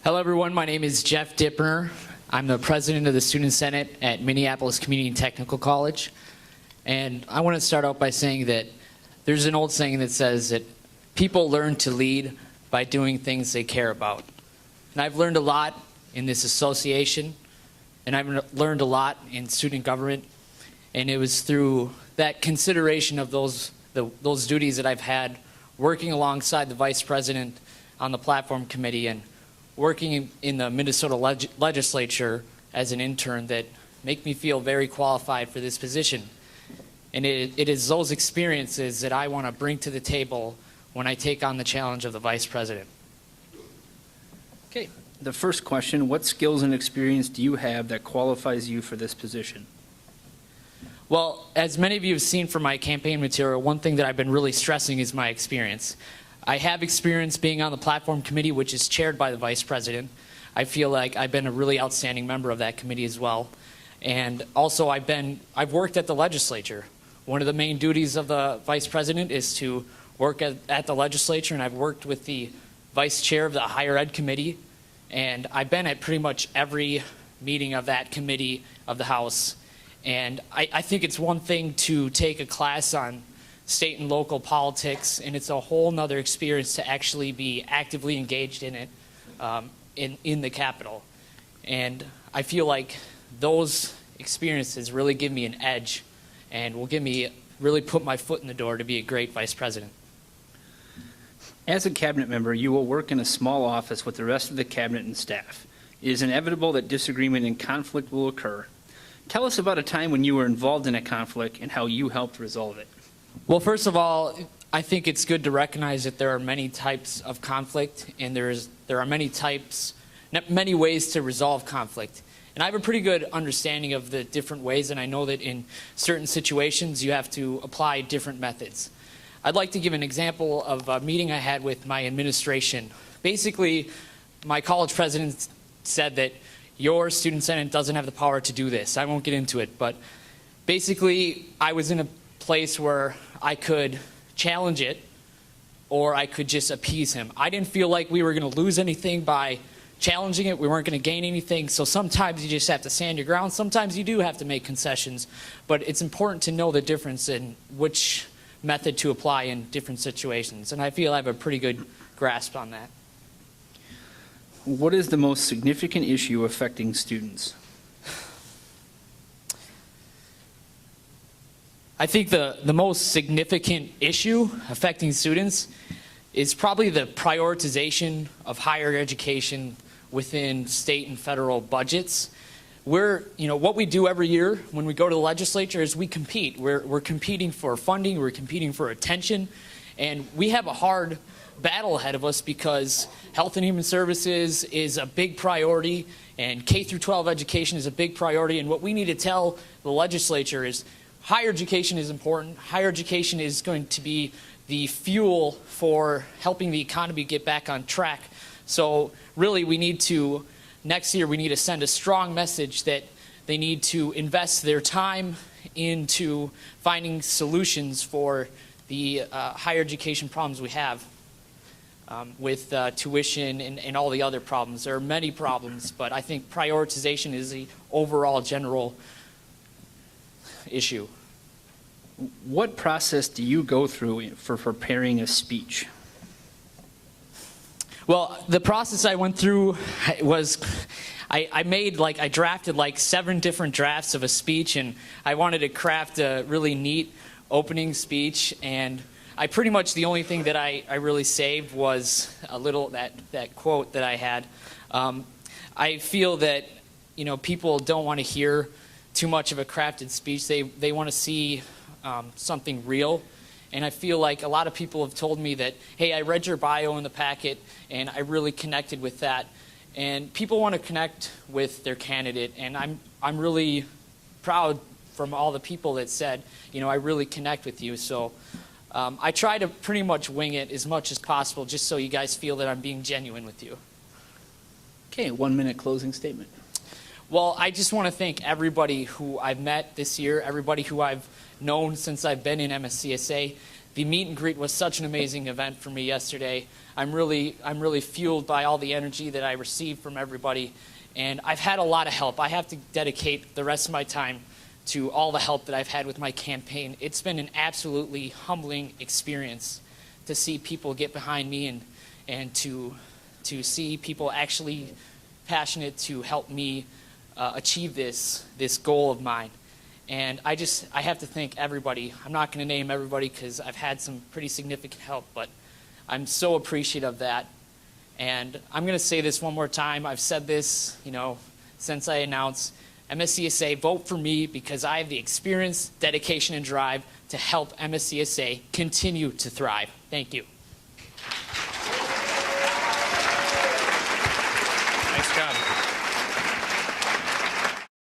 Hello everyone, my name is Geoff Dittberner. I'm the president of the Student Senate at Minneapolis Community and Technical College. And I want to start out by saying that there's an old saying that says that people learn to lead by doing things they care about. And I've learned a lot in this association, and I've learned a lot in student government. And it was through that consideration of those duties that I've had working alongside the vice president on the platform committee and working in the Minnesota legislature as an intern that make me feel very qualified for this position. And it is those experiences that I want to bring to the table when I take on the challenge of the vice president. Okay, the first question, what skills and experience do you have that qualifies you for this position? Well, as many of you have seen from my campaign material, one thing that I've been really stressing is my experience. I have experience being on the platform committee, which is chaired by the vice president. I feel like I've been a really outstanding member of that committee as well. And also I've worked at the legislature. One of the main duties of the vice president is to work at the legislature, and I've worked with the vice chair of the higher ed committee, and I've been at pretty much every meeting of that committee of the House. And I think it's one thing to take a class on state and local politics, and it's a whole nother experience to actually be actively engaged in it in the Capitol. And I feel like those experiences really give me an edge and will really put my foot in the door to be a great vice president. As a cabinet member, you will work in a small office with the rest of the cabinet and staff. It is inevitable that disagreement and conflict will occur. Tell us about a time when you were involved in a conflict and how you helped resolve it. Well, first of all, I think it's good to recognize that there are many types of conflict, and there are many ways to resolve conflict. And I have a pretty good understanding of the different ways, and I know that in certain situations you have to apply different methods. I'd like to give an example of a meeting I had with my administration. Basically, my college president said that your student senate doesn't have the power to do this. I won't get into it, but basically I was in a place where I could challenge it or I could just appease him. I didn't feel like we were going to lose anything by challenging it. We weren't going to gain anything. So sometimes you just have to stand your ground. Sometimes you do have to make concessions. But it's important to know the difference in which method to apply in different situations. And I feel I have a pretty good grasp on that. What is the most significant issue affecting students? I think the most significant issue affecting students is probably the prioritization of higher education within state and federal budgets. What we do every year when we go to the legislature is we compete. We're competing for funding, we're competing for attention, and we have a hard battle ahead of us because health and human services is a big priority, and K through 12 education is a big priority, and what we need to tell the legislature is higher education is important. Higher education is going to be the fuel for helping the economy get back on track. So really next year we need to send a strong message that they need to invest their time into finding solutions for the higher education problems we have with tuition and all the other problems. There are many problems, but I think prioritization is the overall general issue. What process do you go through for preparing a speech? Well, the process I went through was I drafted like 7 different drafts of a speech, and I wanted to craft a really neat opening speech, and pretty much the only thing that I really saved was a little that quote that I had. I feel that people don't want to hear too much of a crafted speech. They want to see something real. And I feel like a lot of people have told me that, hey, I read your bio in the packet and I really connected with that. And people want to connect with their candidate, and I'm really proud from all the people that said, I really connect with you. So I try to pretty much wing it as much as possible just so you guys feel that I'm being genuine with you. Okay, 1 minute closing statement. Well, I just want to thank everybody who I've met this year, everybody who I've known since I've been in MSCSA. The meet and greet was such an amazing event for me yesterday. I'm really fueled by all the energy that I received from everybody, and I've had a lot of help. I have to dedicate the rest of my time to all the help that I've had with my campaign. It's been an absolutely humbling experience to see people get behind me and to see people actually passionate to help me achieve this goal of mine. And I have to thank everybody. I'm not going to name everybody because I've had some pretty significant help, but I'm so appreciative of that. And I'm going to say this one more time. I've said this, since I announced MSCSA, vote for me because I have the experience, dedication, and drive to help MSCSA continue to thrive. Thank you.